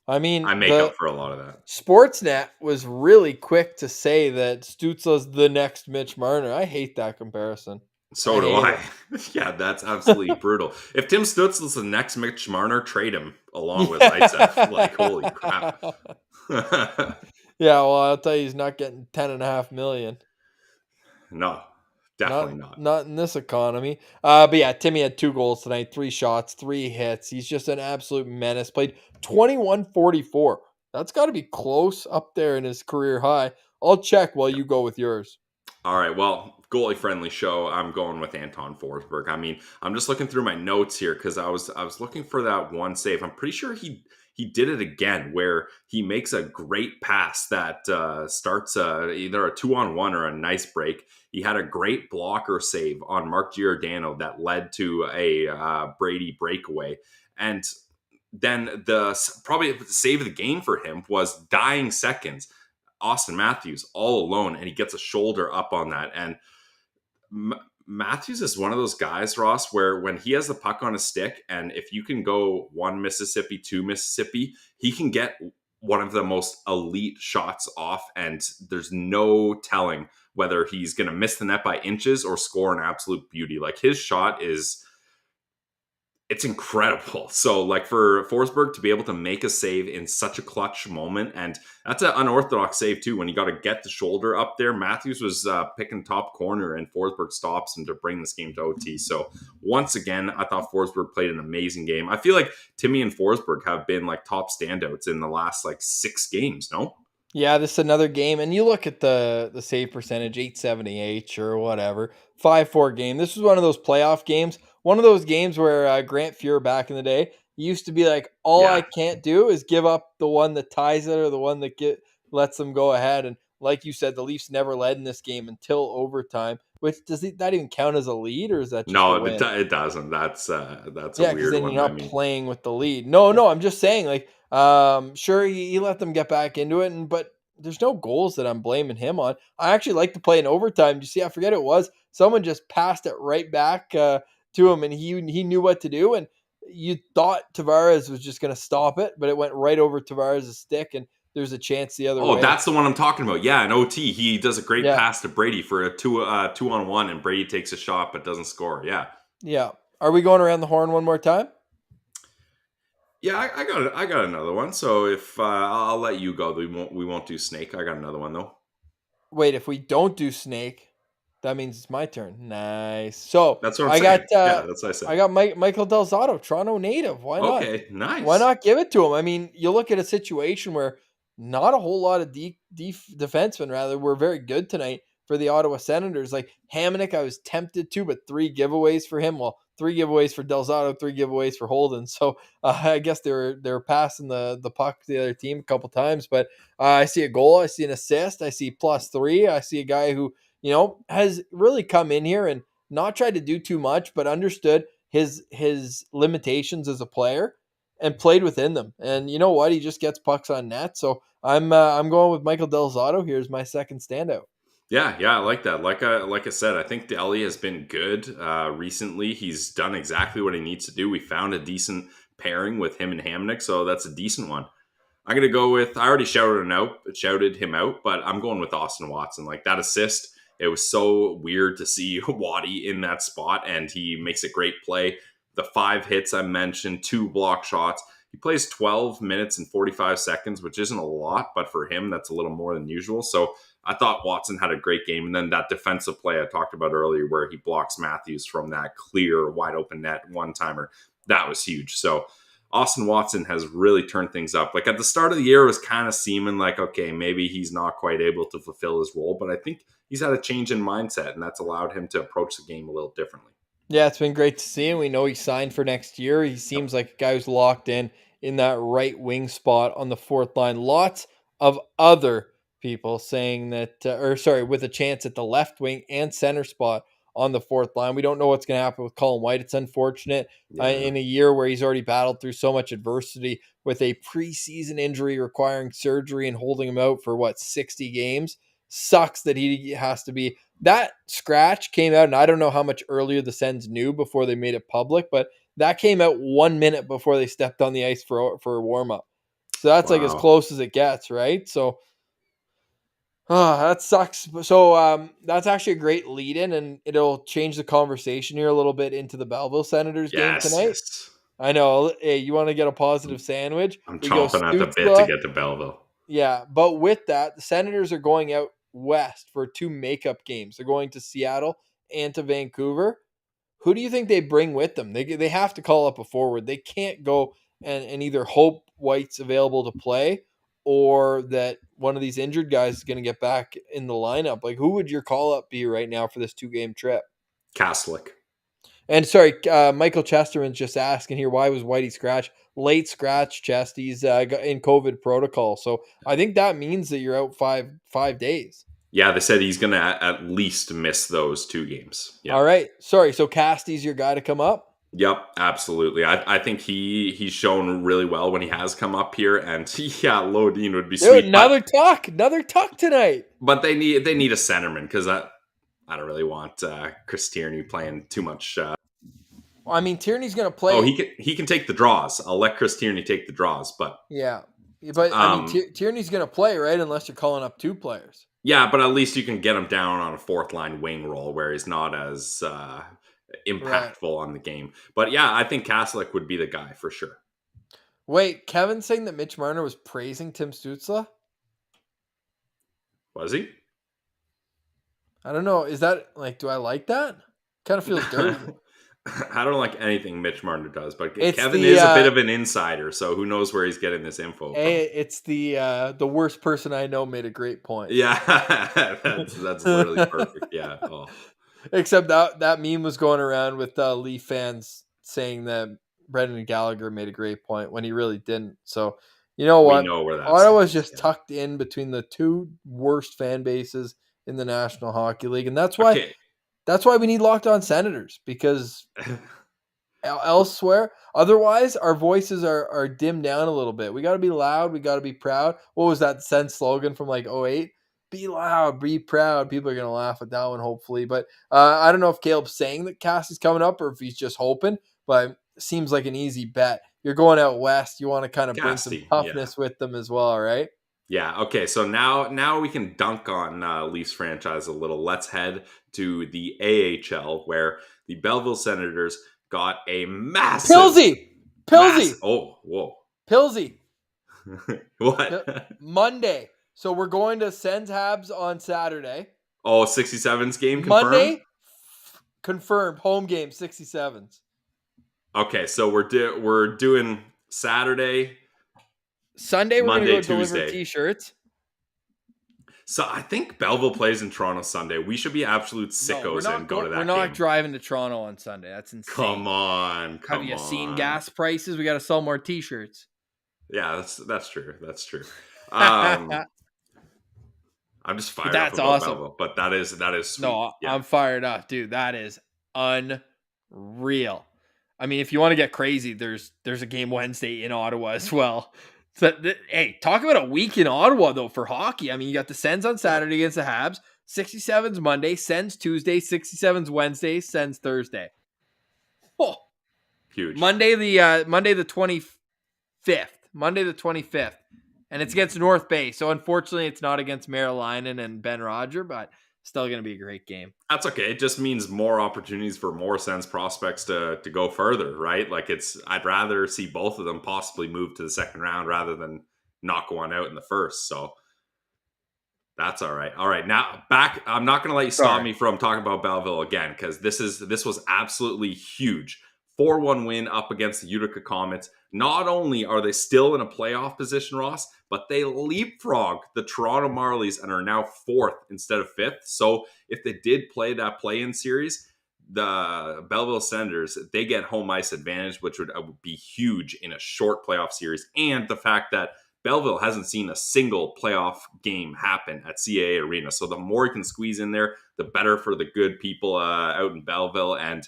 I mean, I make up for a lot of that. Sportsnet was really quick to say that Stützle's the next Mitch Marner. I hate that comparison. So do I. Yeah, that's absolutely brutal. If Tim Stutzle's the next Mitch Marner, trade him along with Zaitsev. Holy crap. Yeah, well, I'll tell you, he's not getting $10.5 million. No, Definitely not. Not in this economy. But yeah, Timmy had 2 goals tonight, 3 shots, 3 hits. He's just an absolute menace. Played 21:44. That's got to be close up there in his career high. I'll check while you go with yours. All right, well, goalie friendly show. I'm going with Anton Forsberg. I mean, I'm just looking through my notes here because I was looking for that one save. I'm pretty sure he did it again where he makes a great pass that starts either a 2-on-1 or a nice break. He had a great blocker save on Mark Giordano that led to a Brady breakaway, and then probably the save of the game for him was dying seconds. Austin Matthews all alone, and he gets a shoulder up on that. And Matthews is one of those guys, Ross, where when he has the puck on his stick, and if you can go 1 Mississippi, 2 Mississippi, he can get one of the most elite shots off, and there's no telling whether he's going to miss the net by inches or score an absolute beauty. Like, his shot it's incredible. So, like, for Forsberg to be able to make a save in such a clutch moment, and that's an unorthodox save too. When you got to get the shoulder up there, Matthews was picking top corner, and Forsberg stops him to bring this game to OT. So, once again, I thought Forsberg played an amazing game. I feel like Timmy and Forsberg have been like top standouts in the last like 6 games. No. Yeah, this is another game, and you look at the save percentage, 878 or whatever, 5-4 game. This was one of those playoff games, one of those games where Grant Fuhr back in the day used to be like, all I Yeah. can't do is give up the one that ties it or the one that lets them go ahead. And like you said, the Leafs never led in this game until overtime. Which that even count as a lead, or is that just a No, win? it doesn't. That's a Yeah, because weird then you're one. I not mean, playing with the lead. No, I'm just saying, like, sure, he let them get back into it, but there's no goals that I'm blaming him on. I actually like to play in overtime. You see, I forget it was someone just passed it right back to him, and he knew what to do. And you thought Tavares was just going to stop it, but it went right over Tavares' stick, and there's a chance the other oh, way. that's the one I'm talking about. Yeah, in OT, he does a great Yeah, pass to Brady for a 2-on-1, and Brady takes a shot but doesn't score. Yeah. yeah. Are we going around the horn one more time? Yeah, I got another one. So if I'll let you go, we won't do Snake. I got another one though. Wait, if we don't do Snake, that means it's my turn. Nice. So That's what I'm I got saying. Yeah, that's what I said. Michael Del Zotto, Toronto native. Why not? Okay, Why nice. not give it to him? I mean, you look at a situation where not a whole lot of defensemen rather were very good tonight for the Ottawa Senators. Like Hamonic, I was tempted to, but 3 giveaways for him. Well, 3 giveaways for Del Zotto, 3 giveaways for Holden. So I guess they were passing the puck to the other team a couple times. But I see a goal, I see an assist, I see +3. I see a guy who has really come in here and not tried to do too much, but understood his limitations as a player and played within them. And you know what? He just gets pucks on net. So I'm going with Michael Del Zotto. Here's my second standout. Yeah, I like that. Like I said, I think Delhi has been good recently. He's done exactly what he needs to do. We found a decent pairing with him and Hamnick, so that's a decent one. I'm gonna go with. I already shouted him out, but I'm going with Austin Watson. Like that assist, it was so weird to see Waddy in that spot, and he makes a great play. The 5 hits I mentioned, 2 block shots. He plays 12 minutes and 45 seconds, which isn't a lot, but for him, that's a little more than usual. So I thought Watson had a great game. And then that defensive play I talked about earlier where he blocks Matthews from that clear, wide open net one-timer, that was huge. So Austin Watson has really turned things up. Like at the start of the year, it was kind of seeming like, okay, maybe he's not quite able to fulfill his role, but I think he's had a change in mindset, and that's allowed him to approach the game a little differently. Yeah, it's been great to see him. We know he signed for next year. He Yep. seems like a guy who's locked in that right wing spot on the 4th line. Lots of other people saying that, with a chance at the left wing and center spot on the 4th line. We don't know what's going to happen with Colin White. It's unfortunate Yeah. in a year where he's already battled through so much adversity with a preseason injury requiring surgery and holding him out for 60 games. Sucks that he has to be. That scratch came out, and I don't know how much earlier the Sens knew before they made it public, but that came out 1 minute before they stepped on the ice for a warm up. So that's like as Wow. close as it gets, right? So that sucks. So that's actually a great lead in, and it'll change the conversation here a little bit into the Belleville Senators game Yes, tonight. yes. I know. Hey, you want to get a positive sandwich? I'm We go chomping at the bit to Stützle. get to Belleville. Yeah, but with that, the Senators are going out west for 2 makeup games. They're going to Seattle and to Vancouver, who do you think they bring with them? They have to call up a forward. They can't go and either hope White's available to play or that one of these injured guys is going to get back in the lineup. Like, who would your call up be right now for this 2-game trip? Kaslik. And sorry, Michael Chesterman's just asking here, why was Whitey late scratch chest? He's in COVID protocol. So I think that means that you're out five days. Yeah, they said he's going to at least miss those 2 games. Yep. All right. Sorry. So Casty's your guy to come up? Yep, absolutely. I think he's shown really well when he has come up here, and yeah, Lodin would be sweet. Dude, another tuck tonight. But they need a centerman because I don't really want Chris Tierney playing too much. I mean, Tierney's going to play. Oh, he can take the draws. I'll let Chris Tierney take the draws, but yeah, but I mean, Tierney's going to play, right? Unless you're calling up 2 players. Yeah, but at least you can get him down on a 4th-line wing role where he's not as impactful on the game. But yeah, I think Kaslik would be the guy for sure. Wait, Kevin's saying that Mitch Marner was praising Tim Stützle? Was he? I don't know. Is that like, do I like that? Kind of feels dirty. I don't like anything Mitch Marner does, but It's Kevin the, is a bit of an insider, so who knows where he's getting this info from. It's the worst person I know made a great point. Yeah, that's literally perfect. Yeah. Oh. Except that meme was going around with Leaf fans saying that Brendan Gallagher made a great point when he really didn't. So, you know what? We know where that's Ottawa's just tucked in between the 2 worst fan bases in the National Hockey League, and that's why. Okay. That's why we need Locked On Senators, because elsewhere, otherwise our voices are dimmed down a little bit. We got to be loud. We got to be proud. What was that Sens slogan from like 2008? Be loud, be proud. People are going to laugh at that one, hopefully. But I don't know if Caleb's saying that Cassie's coming up or if he's just hoping, but it seems like an easy bet. You're going out west. You want to kind of bring some toughness with them as well, right? Yeah, okay, so now we can dunk on Leafs franchise a little. Let's head to the AHL, where the Belleville Senators got a massive... Pilsy! Oh, whoa. Pilsy! What? Monday. So we're going to Sens Habs on Saturday. Oh, 67's game confirmed? Monday, confirmed. Home game, 67's. Okay, so we're doing Saturday... Sunday, we're going to go Tuesday. Deliver T-shirts. So I think Belleville plays in Toronto Sunday. We should be absolute sickos and go to that game. We're not driving to Toronto on Sunday. That's insane. Come on. Have you seen gas prices? We got to sell more T-shirts. Yeah, that's true. That's true. I'm just fired up about awesome. Belleville, but that is sweet. No, yeah. I'm fired up, dude. That is unreal. I mean, if you want to get crazy, there's a game Wednesday in Ottawa as well. So, hey, talk about a week in Ottawa, though, for hockey. I mean, you got the Sens on Saturday against the Habs, 67's Monday, Sens Tuesday, 67's Wednesday, Sens Thursday. Oh, huge. Monday the 25th. Monday the 25th. And it's against North Bay. So, unfortunately, it's not against Marilyn and Ben Roger, but still going to be a great game. That's okay. It just means more opportunities for more Sens prospects to go further, right? Like I'd rather see both of them possibly move to the second round rather than knock one out in the first. So that's all right. All right. Now back. I'm not going to let you stop me from talking about Belleville again, because this was absolutely huge. 4-1 win up against the Utica Comets. Not only are they still in a playoff position, Ross, but they leapfrog the Toronto Marlies and are now 4th instead of 5th. So if they did play that play-in series, the Belleville Senators, they get home ice advantage, which would be huge in a short playoff series. And the fact that Belleville hasn't seen a single playoff game happen at CAA Arena. So the more you can squeeze in there, the better for the good people out in Belleville. And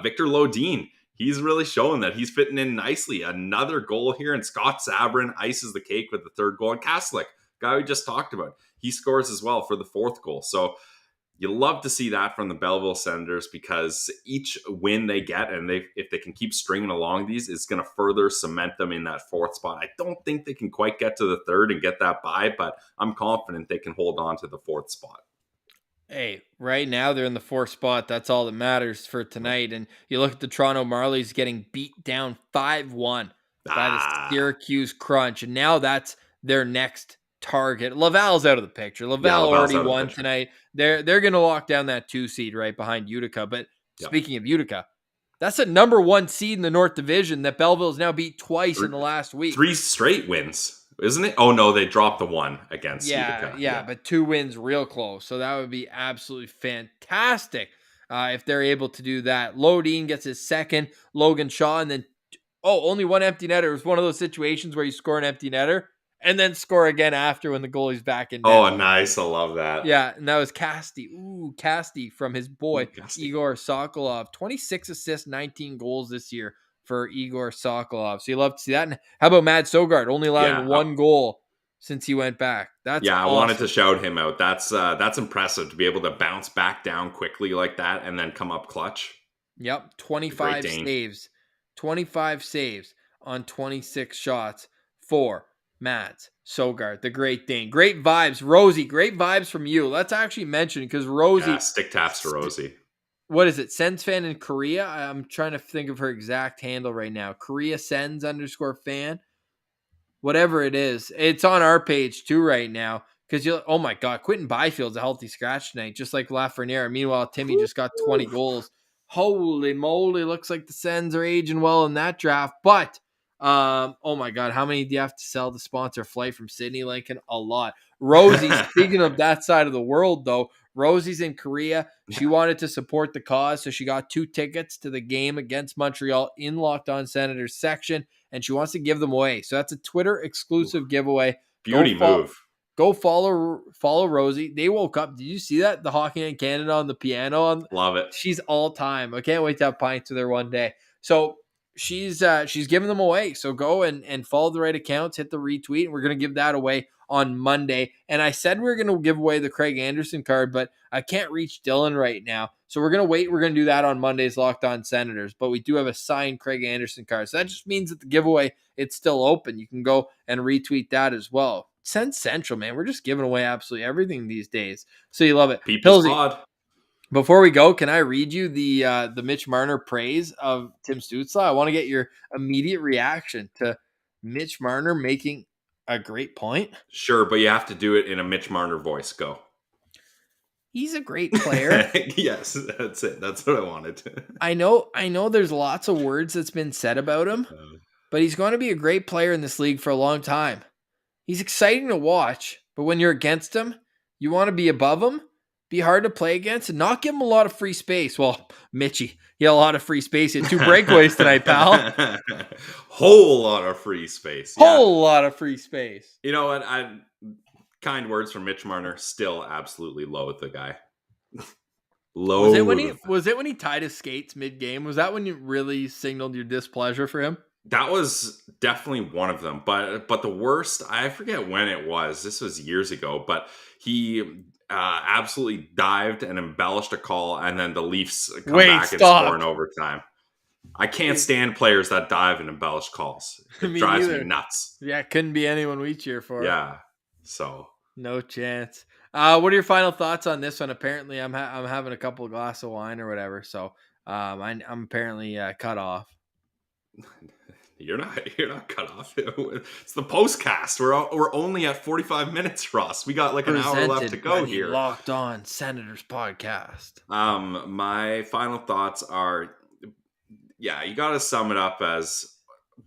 Victor Lodin, he's really showing that he's fitting in nicely. Another goal here, and Scott Sabrin ices the cake with the 3rd goal. And Kaslik, guy we just talked about, he scores as well for the 4th goal. So you love to see that from the Belleville Senators, because each win they get, and if they can keep stringing along these, it's going to further cement them in that 4th spot. I don't think they can quite get to the 3rd and get that bye, but I'm confident they can hold on to the 4th spot. Hey, right now they're in the 4th spot. That's all that matters for tonight. And you look at the Toronto Marlies getting beat down 5-1 by the Syracuse Crunch. And now that's their next target. Laval's out of the picture. Laval Laval's already out of the won picture. tonight. They're going to lock down that 2 seed right behind Utica. But Yep. speaking of Utica, that's a number 1 seed in the North Division that Belleville's now beat twice in the Three- last week. 3 straight wins, isn't it? Oh no, they dropped the one against Utica. Yeah, but 2 wins real close. So that would be absolutely fantastic if they're able to do that. Lodine gets his second, Logan Shaw, and then only one empty netter. It was one of those situations where you score an empty netter and then score again after when the goalie's back in net. Oh, nice. I love that. Yeah, and that was Casti. Casti from his boy, Casti. Igor Sokolov. 26 assists, 19 goals this year for Igor Sokolov. So you love to see that. And how about Matt Sogard, only allowing 1 goal since he went back? That's I awesome. wanted to shout him out. That's impressive to be able to bounce back down quickly like that and then come up clutch. Yep, 25 saves. 25 saves on 26 shots for Matt Sogard, the Great Dane. Great vibes. Rosie, great vibes from you. Let's actually mention, because Rosie... stick taps to Rosie. What is it? Sens fan in Korea? I'm trying to think of her exact handle right now. Korea Sens _fan. Whatever it is. It's on our page too right now. Because oh my God, Quentin Byfield's a healthy scratch tonight, just like Lafreniere. Meanwhile, Timmy just got 20 goals. Holy moly, looks like the Sens are aging well in that draft. But, oh my God, how many do you have to sell to sponsor a flight from Sydney, Lincoln? A lot. Rosie, speaking of that side of the world, though, Rosie's in Korea. She wanted to support the cause, so she got 2 tickets to the game against Montreal in Locked On Senators section, and she wants to give them away. So that's a Twitter exclusive giveaway. Beauty move. Go follow Rosie. They woke up. Did you see that? The Hockey Night in Canada on the piano. Love it. She's all time. I can't wait to have pints with her one day. So she's giving them away. So go and follow the right accounts, hit the retweet, and we're going to give that away on Monday. And I said we were going to give away the Craig Anderson card, but I can't reach Dylan right now. So we're going to wait. We're going to do that on Monday's Locked On Senators. But we do have a signed Craig Anderson card. So that just means that the giveaway, it's still open. You can go and retweet that as well. Sens Central, man. We're just giving away absolutely everything these days. So you love it. People's pod. Before we go, can I read you the Mitch Marner praise of Tim Stützle? I want to get your immediate reaction to Mitch Marner making a great point. Sure, but you have to do it in a Mitch Marner voice. Go. He's a great player. Yes, that's it. That's what I wanted. I know there's lots of words that's been said about him, but he's going to be a great player in this league for a long time. He's exciting to watch, but when you're against him, you want to be above him, be hard to play against, and not give him a lot of free space. Well, Mitchie, he had a lot of free space. He had 2 breakaways tonight, pal. Whole lot of free space. Whole lot of free space. You know what? Kind words from Mitch Marner. Still absolutely loathe the guy. Was it when he tied his skates mid-game? Was that when you really signaled your displeasure for him? That was definitely one of them. But the worst, I forget when it was. This was years ago. But he absolutely dived and embellished a call, and then the Leafs come back and score in overtime. I can't stand players that dive and embellish calls. It drives me nuts. Yeah, it couldn't be anyone we cheer for. Yeah, so no chance. What are your final thoughts on this one? Apparently, I'm having a couple of glasses of wine or whatever, so I'm apparently cut off. You're not cut off. It's the Postcast. We're only at 45 minutes, Ross. We got like an hour left to go here. Locked On Senators podcast. My final thoughts are, you got to sum it up as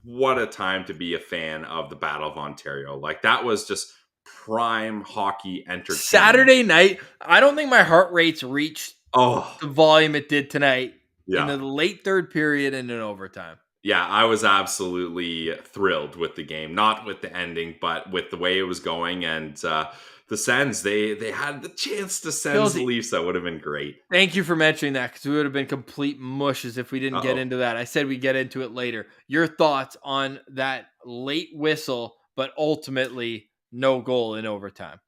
what a time to be a fan of the Battle of Ontario. Like, that was just prime hockey entertainment. Saturday night, I don't think my heart rate's reached the volume it did tonight in the late third period and in overtime. Yeah, I was absolutely thrilled with the game. Not with the ending, but with the way it was going. And the Sens, they had the chance to send the Leafs. That would have been great. Thank you for mentioning that, because we would have been complete mushes if we didn't get into that. I said we'd get into it later. Your thoughts on that late whistle, but ultimately no goal in overtime?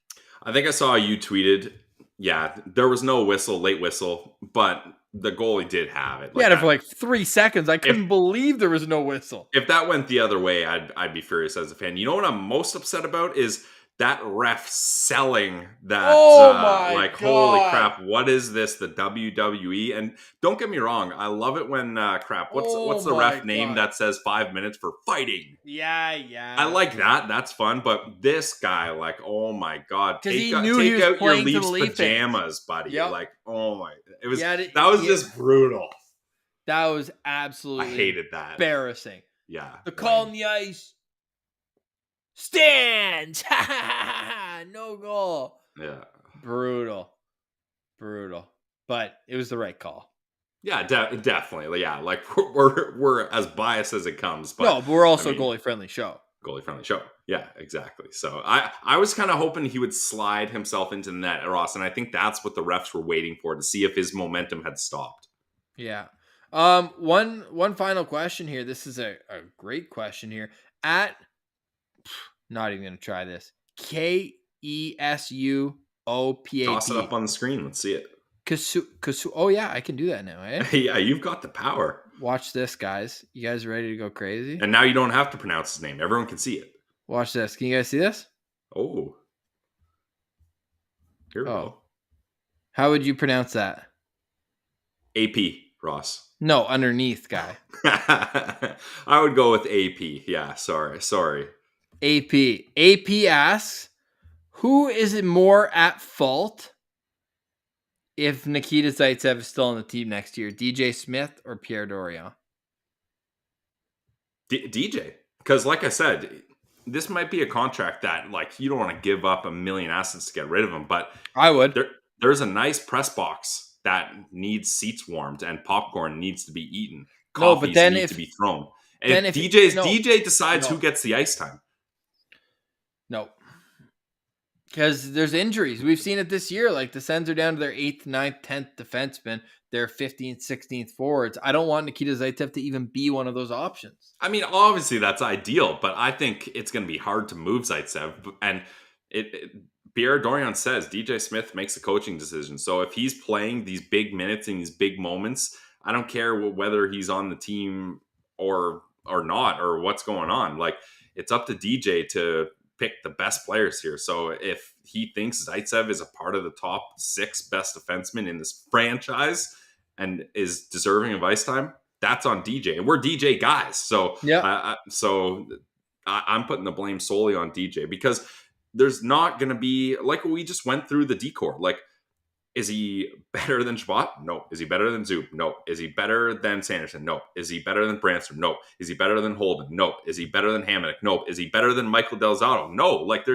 I think I saw you tweeted, there was no whistle, late whistle, but the goalie did have it. He had it for like 3 seconds. I couldn't believe there was no whistle. If that went the other way, I'd be furious as a fan. You know what I'm most upset about is that ref selling that, Oh my like, holy God. crap, what is this, the WWE? And don't get me wrong, I love it when, Oh what's the my ref name God. that says 5 minutes for fighting? I Yeah. like that. That's fun. But this guy, like, oh my God, Because he knew he take was out your playing to the Leafs Leaf fans. pajamas, buddy. Yep. Like, oh my, Yeah, that was yeah. just brutal. That was I absolutely hated that. embarrassing. Yeah. The call on the ice stands. No goal. Yeah. Brutal. But it was the right call. Yeah, definitely. Yeah, like we're as biased as it comes, No, but but we're I also a mean, goalie friendly show. goalie friendly show. Yeah, exactly. So I was kind of hoping he would slide himself into the net, Ross, and I think that's what the refs were waiting for, to see if his momentum had stopped. Yeah. One final question here. This is a great question here. Not even gonna try this. KESUOPAP. Toss it up on the screen. Let's see it. Kasu. Oh yeah, I can do that now, eh? Yeah, you've got the power. Watch this, guys. You guys ready to go crazy? And now you don't have to pronounce his name. Everyone can see it. Watch this. Can you guys see this? Oh. Here we Oh. go. How would you pronounce that? AP, Ross. No, underneath, guy. I would go with AP. Yeah, sorry. AP. AP asks, who is it more at fault if Nikita Zaitsev is still on the team next year? DJ Smith or Pierre Dorion? DJ. Because like I said, this might be a contract that, like, you don't want to give up $1 million assets to get rid of him, but I would. There's a nice press box that needs seats warmed and popcorn needs to be eaten. Coffees need to be thrown. And if DJ decides who gets the ice time. No. Because there's injuries. We've seen it this year. Like, the Sens are down to their 8th, 9th, 10th defenseman. Their 15th, 16th forwards. I don't want Nikita Zaitsev to even be one of those options. I mean, obviously that's ideal, but I think it's going to be hard to move Zaitsev. And Pierre Dorion says DJ Smith makes the coaching decision. So if he's playing these big minutes in these big moments, I don't care whether he's on the team or not, or what's going on. Like, it's up to DJ to pick the best players here. So if he thinks Zaitsev is a part of the top 6 best defensemen in this franchise and is deserving of ice time, that's on DJ. And we're DJ guys. So yeah. I'm putting the blame solely on DJ, because there's not going to be, like, we just went through the decor. Like, is he better than Chabot? No. Is he better than Zub? No. Is he better than Sanderson? No. Is he better than Branson? No. Is he better than Holden? No. Is he better than Hamonic? No. Is he better than Michael Del Zotto? No. Like,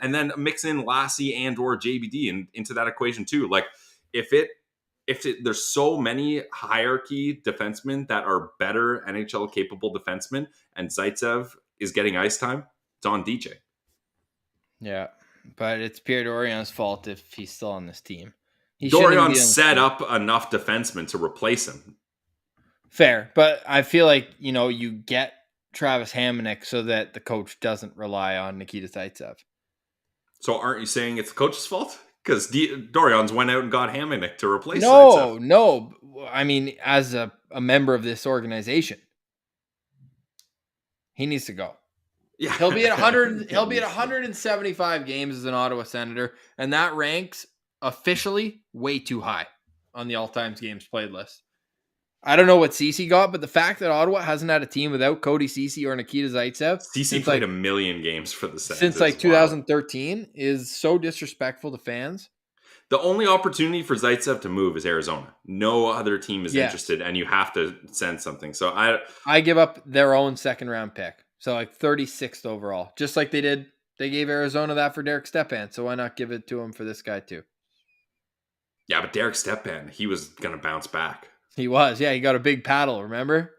and then mix in Lassie and or JBD into that equation too. Like, there's so many hierarchy defensemen that are better NHL capable defensemen, and Zaitsev is getting ice time, it's on DJ. Yeah, but it's Pierre Dorion's fault if he's still on this team. Dorion set up enough defensemen to replace him. Fair, but I feel like, you get Travis Hamonic so that the coach doesn't rely on Nikita Zaitsev. So aren't you saying it's the coach's fault? Because Dorion's went out and got Hamonic to replace Zaitsev. No. I mean, as a member of this organization, he needs to go. Yeah. He'll be at 100. He'll be at 175 games as an Ottawa Senator, and that ranks officially way too high on the all-time games played list. I don't know what Ceci got, but the fact that Ottawa hasn't had a team without Cody Ceci or Nikita Zaitsev, Ceci played 1 million games for the Sens since 2013, is so disrespectful to fans. The only opportunity for Zaitsev to move is Arizona. No other team is interested, and you have to send something. So I give up their own second-round pick. So, like, 36th overall. Just like they did. They gave Arizona that for Derek Stepan. So why not give it to him for this guy too? Yeah, but Derek Stepan, he was going to bounce back. He was. Yeah, he got a big paddle, remember?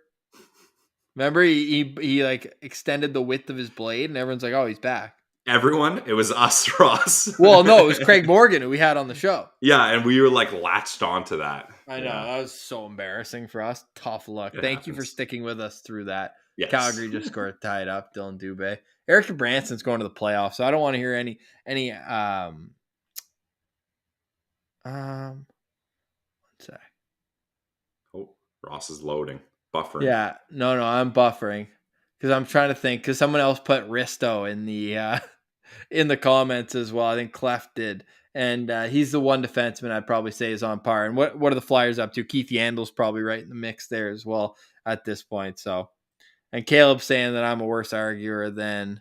He like extended the width of his blade, and everyone's like, oh, he's back. Everyone? It was us, Ross. Well, no, it was Craig Morgan who we had on the show. Yeah, and we were like latched onto that. I know. That was so embarrassing for us. Tough luck. Thank you for sticking with us through that. Yes. Calgary just scored tied up. Dylan Dubé. Eric Branson's going to the playoffs, so I don't want to hear any one sec. Oh, Ross is loading. Buffering. Yeah. No, I'm buffering. Because I'm trying to think. Because someone else put Risto in the in the comments as well. I think Clef did. And he's the one defenseman I'd probably say is on par. And what are the Flyers up to? Keith Yandel's probably right in the mix there as well at this point. So, and Caleb's saying that I'm a worse arguer than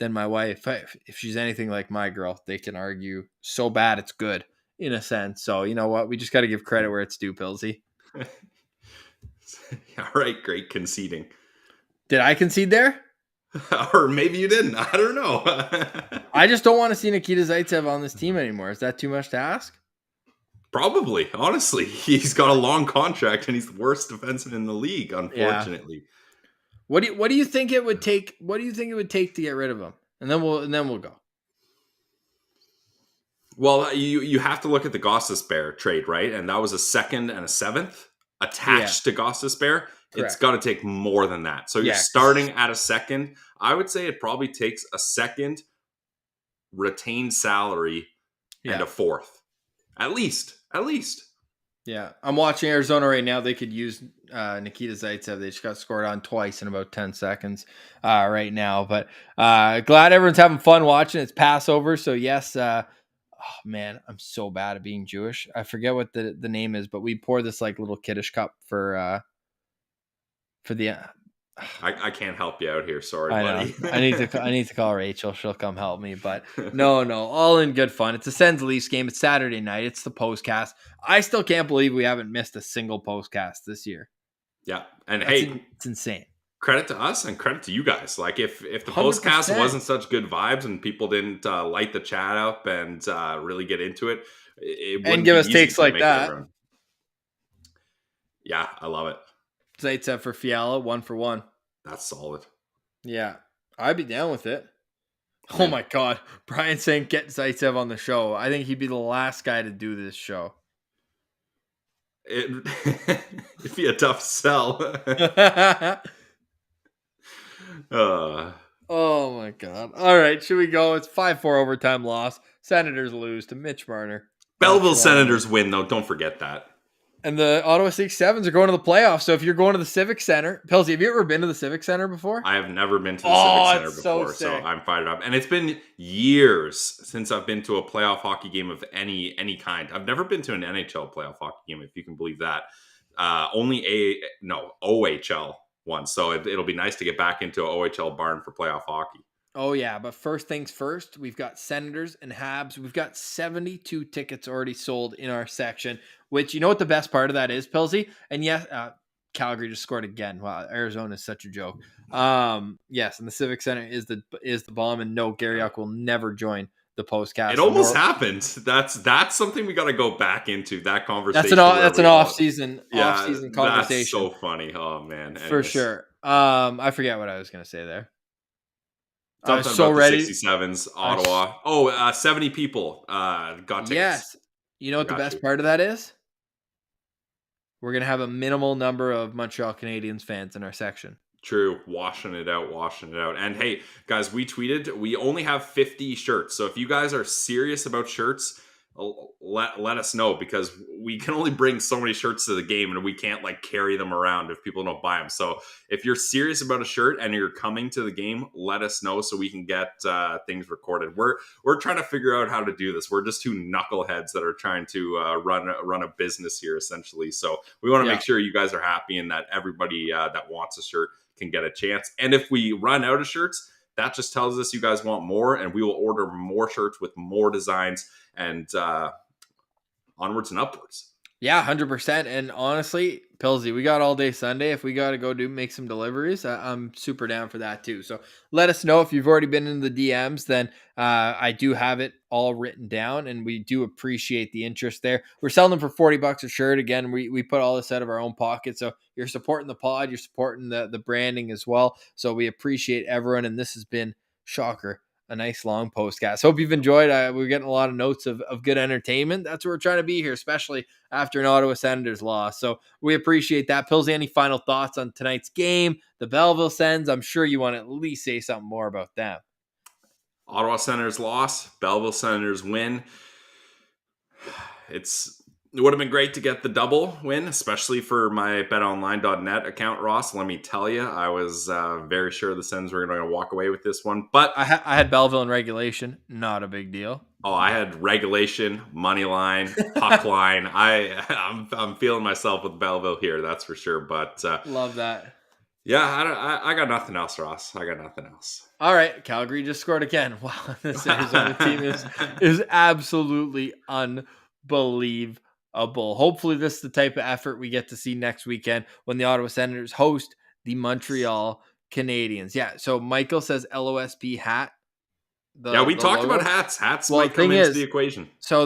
my wife. If she's anything like my girl, they can argue so bad it's good in a sense. So you know what? We just got to give credit where it's due, Pilsy. All right, great conceding. Did I concede there? Or maybe you didn't. I don't know. I just don't want to see Nikita Zaitsev on this team anymore. Is that too much to ask? Probably. Honestly, he's got a long contract and he's the worst defenseman in the league, unfortunately. Yeah. What do you think it would take? What do you think it would take to get rid of him? And then we'll go. Well, you have to look at the Gostisbehere trade, right? And that was a second and a seventh attached to Gostisbehere. It's got to take more than that. So you're starting at a second. I would say it probably takes a second, retained salary, and a fourth. At least. Yeah. I'm watching Arizona right now. They could use Nikita Zaitsev. They just got scored on twice in about 10 seconds right now. But glad everyone's having fun watching. It's Passover. So, yes. Oh, man, I'm so bad at being Jewish. I forget what the name is, but we pour this like little kiddush cup for the... I can't help you out here. Sorry, buddy. I need to call Rachel. She'll come help me. But no, all in good fun. It's a Sens Leafs game. It's Saturday night. It's the postcast. I still can't believe we haven't missed a single postcast this year. Yeah, and it's insane. Credit to us and credit to you guys. Like if the 100%. Postcast wasn't such good vibes and people didn't light the chat up and really get into it, it wouldn't give us takes like that. Yeah, I love it. Zaitsev for Fiala, 1 for 1. That's solid. Yeah, I'd be down with it. Oh my God. Brian saying get Zaitsev on the show. I think he'd be the last guy to do this show. It'd be a tough sell. Oh my God. All right, should we go? It's 5-4 overtime loss. Senators lose to Mitch Marner. Belleville Senators win, though. Don't forget that. And the Ottawa 67s are going to the playoffs. So if you're going to the Civic Center, Pilsy, have you ever been to the Civic Center before? I have never been to the Civic Center before, so I'm fired up. And it's been years since I've been to a playoff hockey game of any kind. I've never been to an NHL playoff hockey game, if you can believe that. Only OHL once. So it'll be nice to get back into an OHL barn for playoff hockey. Oh, yeah. But first things first, we've got Senators and Habs. We've got 72 tickets already sold in our section, which, you know what the best part of that is, Pilsy? And yes, Calgary just scored again. Wow, Arizona is such a joke. Yes, and the Civic Center is the bomb. And no, Gary Uck will never join the postcast. It almost happened. That's something we got to go back into, that conversation. That's an off-season conversation. That's so funny. Oh, man. Anyways. For sure. I forget what I was going to say there. I was so ready. 67s, Ottawa. 70 people got tickets. Yes. You know what the best part of that is? We're going to have a minimal number of Montreal Canadiens fans in our section. True. Washing it out. And hey, guys, we tweeted, we only have 50 shirts. So if you guys are serious about shirts, let us know, because we can only bring so many shirts to the game and we can't carry them around if people don't buy them. So if you're serious about a shirt and you're coming to the game, let us know so we can get things recorded. We're trying to figure out how to do this. We're just two knuckleheads that are trying to run a business here, essentially. So we want to make sure you guys are happy and that everybody that wants a shirt can get a chance. And if we run out of shirts, that just tells us you guys want more, and we will order more shirts with more designs and onwards and upwards. Yeah, 100%. And honestly, Pilsy, we got all day Sunday. If we got to go make some deliveries, I'm super down for that too. So let us know if you've already been in the DMs. Then I do have it all written down, and we do appreciate the interest there. We're selling them for $40 a shirt. Again, we put all this out of our own pocket. So you're supporting the pod, you're supporting the branding as well. So we appreciate everyone. And this has been, shocker, a nice long postcast. Hope you've enjoyed. We're getting a lot of notes of good entertainment. That's what we're trying to be here, especially after an Ottawa Senators loss. So we appreciate that. Pilsy, any final thoughts on tonight's game? The Belleville Sens, I'm sure you want to at least say something more about them. Ottawa Senators loss, Belleville Senators win. It's It would have been great to get the double win, especially for my betonline.net account, Ross. Let me tell you, I was very sure the Sens were going to walk away with this one. But I had Belleville in regulation. Not a big deal. I had regulation, money line, puck line. I'm feeling myself with Belleville here, that's for sure. But love that. Yeah, I got nothing else, Ross. I got nothing else. All right, Calgary just scored again. Wow, this Arizona team is absolutely unbelievable. Hopefully, this is the type of effort we get to see next weekend when the Ottawa Senators host the Montreal Canadiens. Yeah, so Michael says LOSP hat. We talked about hats. Hats might come into the equation. So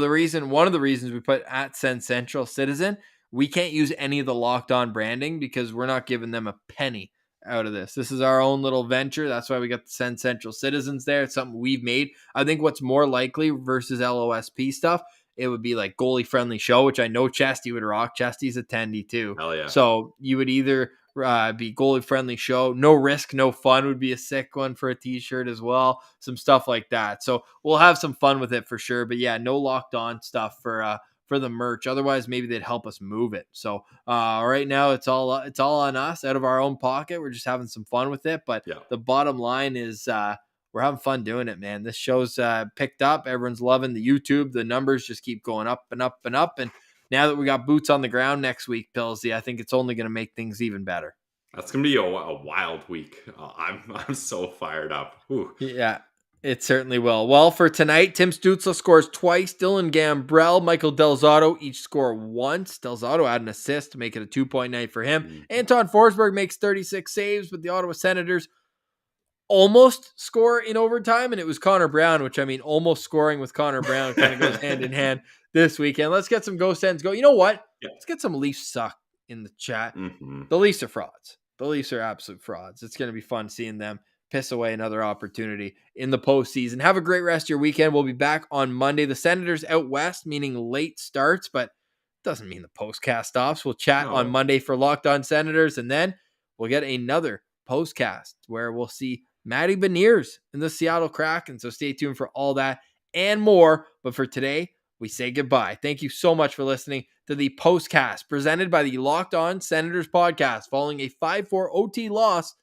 one of the reasons we put at Sens Central Citizen, we can't use any of the Locked On branding because we're not giving them a penny out of this. This is our own little venture. That's why we got the Sens Central Citizens there. It's something we've made. I think what's more likely versus LOSP stuff, it would be like goalie friendly show, which I know Chesty would rock. Chesty's attendee too. Hell yeah. So you would either be goalie friendly show, no risk, no fun would be a sick one for a t-shirt as well. Some stuff like that. So we'll have some fun with it for sure. But yeah, no Locked On stuff for the merch. Otherwise, maybe they'd help us move it. So right now it's all on us out of our own pocket. We're just having some fun with it. But the bottom line is we're having fun doing it, man. This show's picked up. Everyone's loving the YouTube. The numbers just keep going up and up and up. And now that we got boots on the ground next week, Pillsy, I think it's only going to make things even better. That's going to be a wild week. I'm so fired up. Whew. Yeah, it certainly will. Well, for tonight, Tim Stützle scores twice. Dylan Gambrell, Michael Del Zotto each score once. Del Zotto had an assist to make it a 2-point night for him. Mm-hmm. Anton Forsberg makes 36 saves, but the Ottawa Senators almost score in overtime, and it was Connor Brown, which, I mean, almost scoring with Connor Brown kind of goes hand in hand this weekend. Let's get some Go Sens go. You know what? Yeah. Let's get some Leafs suck in the chat. Mm-hmm. The Leafs are frauds. The Leafs are absolute frauds. It's going to be fun seeing them piss away another opportunity in the postseason. Have a great rest of your weekend. We'll be back on Monday. The Senators out west, meaning late starts, but it doesn't mean the postcast stops. We'll chat on Monday for Locked On Senators, and then we'll get another postcast where we'll see Matty Beniers in the Seattle Kraken. So stay tuned for all that and more. But for today, we say goodbye. Thank you so much for listening to the Postcast presented by the Locked On Senators podcast following a 5-4 OT loss